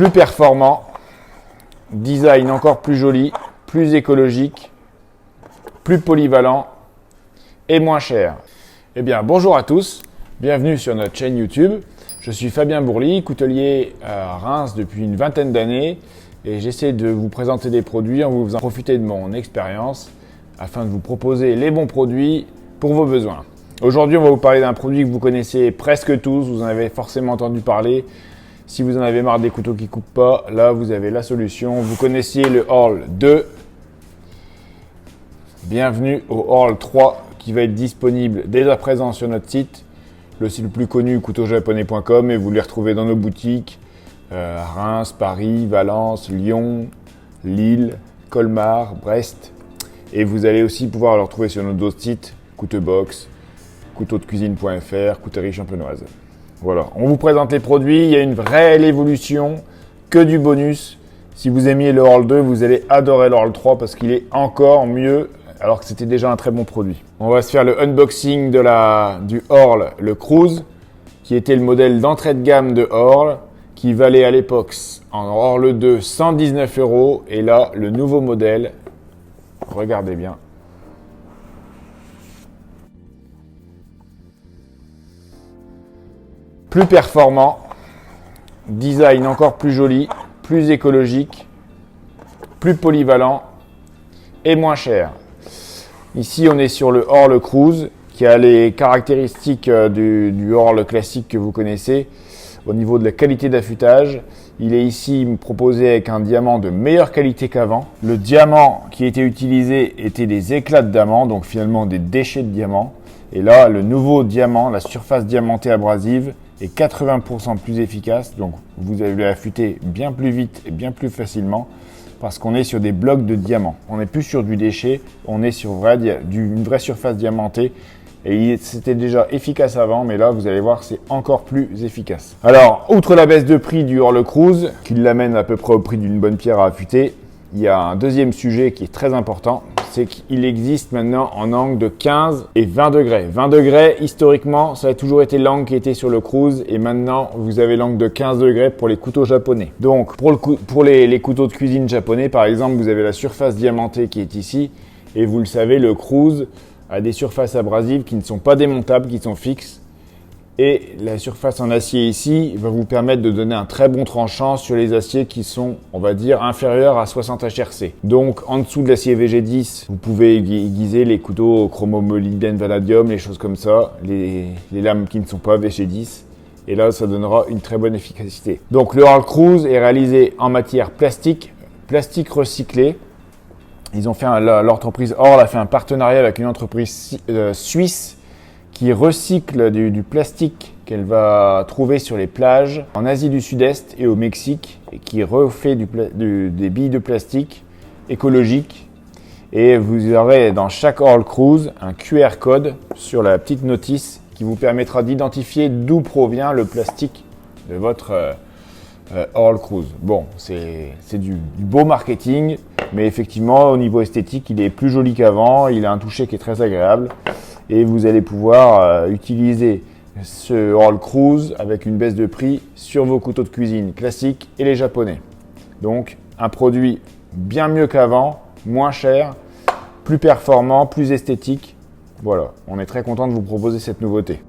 plus performant, design encore plus joli, plus écologique, plus polyvalent et moins cher. Eh bien, bonjour à tous, bienvenue sur notre chaîne YouTube. Je suis Fabien Bourly, coutelier à Reims depuis une vingtaine d'années et j'essaie de vous présenter des produits en vous faisant profiter de mon expérience afin de vous proposer les bons produits pour vos besoins. Aujourd'hui, on va vous parler d'un produit que vous connaissez presque tous, vous en avez forcément entendu parler. Si vous en avez marre des couteaux qui ne coupent pas, là vous avez la solution. Vous connaissiez le Orle 2. Bienvenue au Orle 3 qui va être disponible dès à présent sur notre site. Le site le plus connu, couteaujaponais.com, et vous les retrouvez dans nos boutiques à Reims, Paris, Valence, Lyon, Lille, Colmar, Brest. Et vous allez aussi pouvoir le retrouver sur nos autres sites, Couteaubox, couteaudecuisine.fr, coutellerie champenoise. Voilà, on vous présente les produits, il y a une réelle évolution, que du bonus. Si vous aimiez le Orle 2, vous allez adorer l'Orle 3 parce qu'il est encore mieux alors que c'était déjà un très bon produit. On va se faire le unboxing du Orle, le Cruise, qui était le modèle d'entrée de gamme de Orle, qui valait à l'époque en Orle 2 119 € et là le nouveau modèle, regardez bien. Plus performant, design encore plus joli, plus écologique, plus polyvalent et moins cher. Ici, on est sur le Orle Cruise qui a les caractéristiques du Orle classique que vous connaissez au niveau de la qualité d'affûtage. Il est ici proposé avec un diamant de meilleure qualité qu'avant. Le diamant qui était utilisé était des éclats de diamant, donc finalement des déchets de diamant. Et là, le nouveau diamant, la surface diamantée abrasive, est 80% plus efficace. Donc, vous allez affûter bien plus vite et bien plus facilement parce qu'on est sur des blocs de diamant. On n'est plus sur du déchet, on est sur une vraie surface diamantée. Et c'était déjà efficace avant, mais là, vous allez voir, c'est encore plus efficace. Alors, outre la baisse de prix du Orle Cruise, qui l'amène à peu près au prix d'une bonne pierre à affûter, il y a un deuxième sujet qui est très important, c'est qu'il existe maintenant en angle de 15 et 20 degrés. 20 degrés, historiquement, ça a toujours été l'angle qui était sur le Cruise et maintenant, vous avez l'angle de 15 degrés pour les couteaux japonais. Donc, pour les couteaux de cuisine japonais, par exemple, vous avez la surface diamantée qui est ici et vous le savez, le Cruise a des surfaces abrasives qui ne sont pas démontables, qui sont fixes. Et la surface en acier ici va vous permettre de donner un très bon tranchant sur les aciers qui sont, on va dire, inférieurs à 60 HRC. Donc, en dessous de l'acier VG10, vous pouvez aiguiser les couteaux chromomolybdène vanadium, les choses comme ça, les lames qui ne sont pas VG10. Et là, ça donnera une très bonne efficacité. Donc, le Orle Cruise est réalisé en matière plastique recyclé. L'entreprise Orle a fait un partenariat avec une entreprise suisse qui recycle du plastique qu'elle va trouver sur les plages en Asie du Sud-Est et au Mexique et qui refait des billes de plastique écologiques. Et vous aurez dans chaque Orle Cruise un QR code sur la petite notice qui vous permettra d'identifier d'où provient le plastique de votre Orle Cruise. Bon, c'est du beau marketing, mais effectivement, au niveau esthétique, il est plus joli qu'avant, il a un toucher qui est très agréable. Et vous allez pouvoir utiliser ce Orle Cruise avec une baisse de prix sur vos couteaux de cuisine classiques et les japonais. Donc, un produit bien mieux qu'avant, moins cher, plus performant, plus esthétique. Voilà, on est très content de vous proposer cette nouveauté.